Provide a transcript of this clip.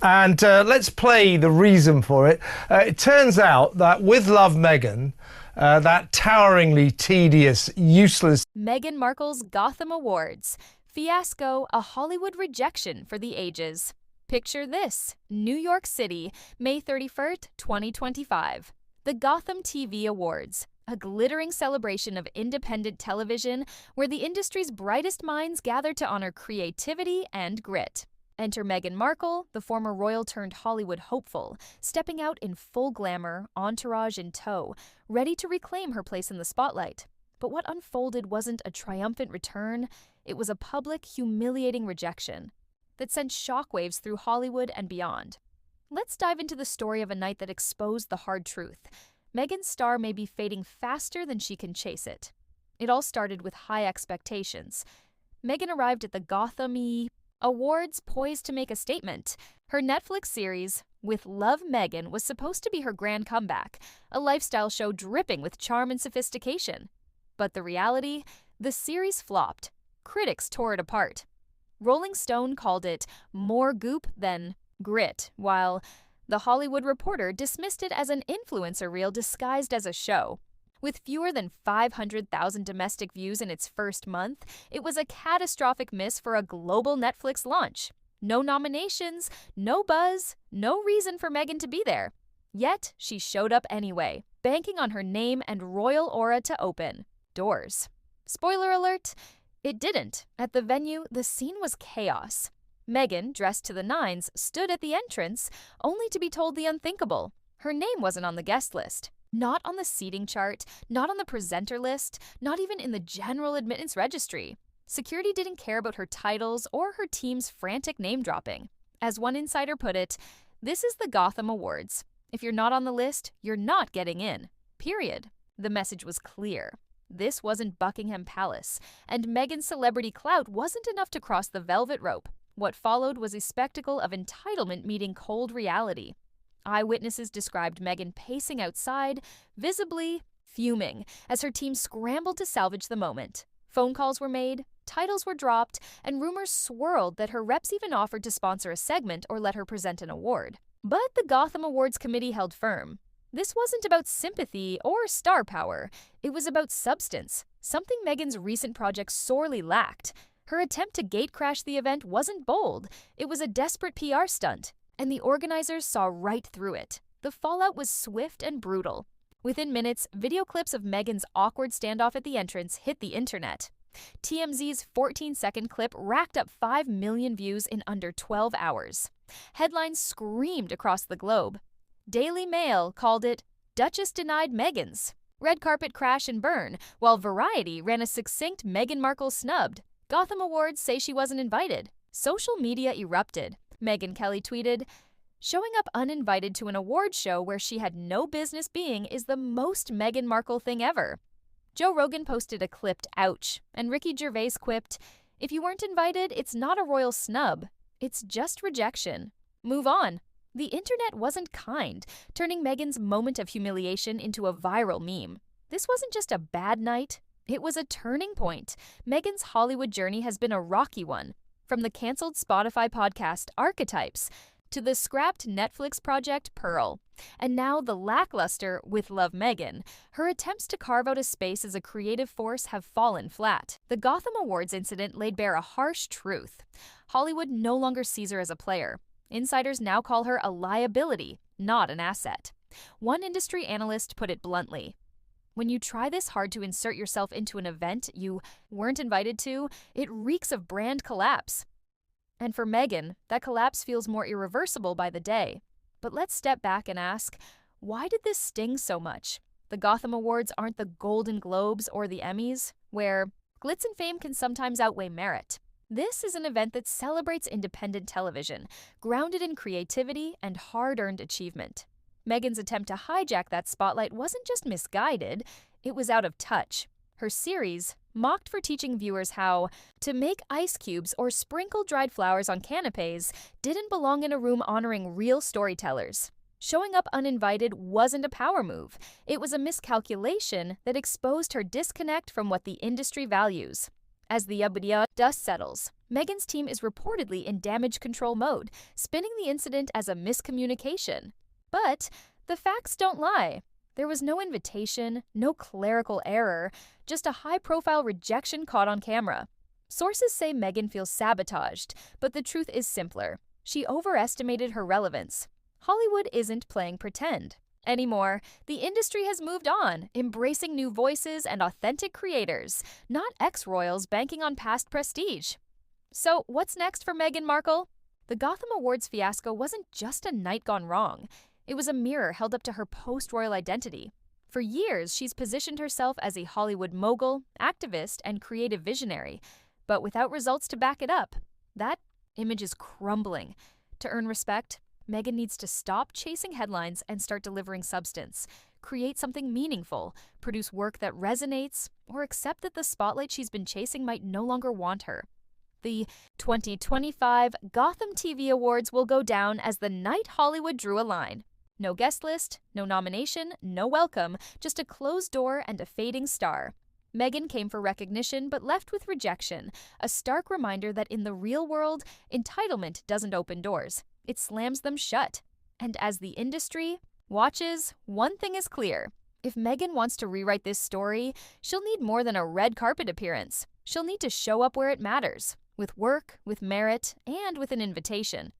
And let's play the reason for it. It turns out that with Love Meghan, that toweringly tedious, useless Meghan Markle's Gotham Awards. Fiasco, a Hollywood rejection for the ages. Picture this: New York City, May 31st, 2025. The Gotham TV Awards, a glittering celebration of independent television where the industry's brightest minds gather to honor creativity and grit. Enter Meghan Markle, the former royal-turned-Hollywood hopeful, stepping out in full glamour, entourage in tow, ready to reclaim her place in the spotlight. But what unfolded wasn't a triumphant return, it was a public, humiliating rejection that sent shockwaves through Hollywood and beyond. Let's dive into the story of a night that exposed the hard truth. Meghan's star may be fading faster than she can chase it. It all started with high expectations. Meghan arrived at the Gotham Awards poised to make a statement. Her Netflix series, With Love Meghan, was supposed to be her grand comeback, a lifestyle show dripping with charm and sophistication. But the reality? The series flopped. Critics tore it apart. Rolling Stone called it more goop than grit, while The Hollywood Reporter dismissed it as an influencer reel disguised as a show. With fewer than 500,000 domestic views in its first month, it was a catastrophic miss for a global Netflix launch. No nominations, no buzz, no reason for Meghan to be there. Yet, she showed up anyway, banking on her name and royal aura to open doors. Spoiler alert, it didn't. At the venue, the scene was chaos. Meghan, dressed to the nines, stood at the entrance, only to be told the unthinkable. Her name wasn't on the guest list. Not on the seating chart, not on the presenter list, not even in the general admittance registry. Security didn't care about her titles or her team's frantic name-dropping. As one insider put it, this is the Gotham Awards. If you're not on the list, you're not getting in. Period. The message was clear. This wasn't Buckingham Palace, and Meghan's celebrity clout wasn't enough to cross the velvet rope. What followed was a spectacle of entitlement meeting cold reality. Eyewitnesses described Meghan pacing outside, visibly fuming, as her team scrambled to salvage the moment. Phone calls were made, titles were dropped, and rumors swirled that her reps even offered to sponsor a segment or let her present an award. But the Gotham Awards committee held firm. This wasn't about sympathy or star power. It was about substance, something Meghan's recent project sorely lacked. Her attempt to gatecrash the event wasn't bold. It was a desperate PR stunt, and the organizers saw right through it. The fallout was swift and brutal. Within minutes, video clips of Meghan's awkward standoff at the entrance hit the internet. TMZ's 14-second clip racked up 5 million views in under 12 hours. Headlines screamed across the globe. Daily Mail called it Duchess Denied Meghan's Red Carpet Crash and Burn, while Variety ran a succinct Meghan Markle snubbed. Gotham Awards say she wasn't invited. Social media erupted. Megyn Kelly tweeted, "Showing up uninvited to an award show where she had no business being is the most Meghan Markle thing ever." Joe Rogan posted a clipped ouch, and Ricky Gervais quipped, "If you weren't invited, it's not a royal snub. It's just rejection. Move on." The internet wasn't kind, turning Meghan's moment of humiliation into a viral meme. This wasn't just a bad night. It was a turning point. Meghan's Hollywood journey has been a rocky one. From the canceled Spotify podcast Archetypes to the scrapped Netflix project Pearl, and now the lackluster With Love Meghan, her attempts to carve out a space as a creative force have fallen flat. The Gotham Awards incident laid bare a harsh truth. Hollywood no longer sees her as a player. Insiders now call her a liability, not an asset. One industry analyst put it bluntly: when you try this hard to insert yourself into an event you weren't invited to, it reeks of brand collapse. And for Meghan, that collapse feels more irreversible by the day. But let's step back and ask, why did this sting so much? The Gotham Awards aren't the Golden Globes or the Emmys, where glitz and fame can sometimes outweigh merit. This is an event that celebrates independent television, grounded in creativity and hard-earned achievement. Meghan's attempt to hijack that spotlight wasn't just misguided, it was out of touch. Her series, mocked for teaching viewers how to make ice cubes or sprinkle dried flowers on canapes, didn't belong in a room honoring real storytellers. Showing up uninvited wasn't a power move. It was a miscalculation that exposed her disconnect from what the industry values: As the dust settles, Meghan's team is reportedly in damage control mode, spinning the incident as a miscommunication. But the facts don't lie. There was no invitation, no clerical error, just a high-profile rejection caught on camera. Sources say Meghan feels sabotaged, but the truth is simpler. She overestimated her relevance. Hollywood isn't playing pretend anymore. The industry has moved on, embracing new voices and authentic creators, not ex-royals banking on past prestige. So, what's next for Meghan Markle? The Gotham Awards fiasco wasn't just a night gone wrong. It was a mirror held up to her post-royal identity. For years, she's positioned herself as a Hollywood mogul, activist, and creative visionary, but without results to back it up. That image is crumbling. To earn respect, Meghan needs to stop chasing headlines and start delivering substance, create something meaningful, produce work that resonates, or accept that the spotlight she's been chasing might no longer want her. The 2025 Gotham TV Awards will go down as the night Hollywood drew a line. No guest list, no nomination, no welcome, just a closed door and a fading star. Meghan came for recognition but left with rejection, a stark reminder that in the real world, entitlement doesn't open doors. It slams them shut. And as the industry watches, one thing is clear. If Meghan wants to rewrite this story, she'll need more than a red carpet appearance. She'll need to show up where it matters, with work, with merit, and with an invitation.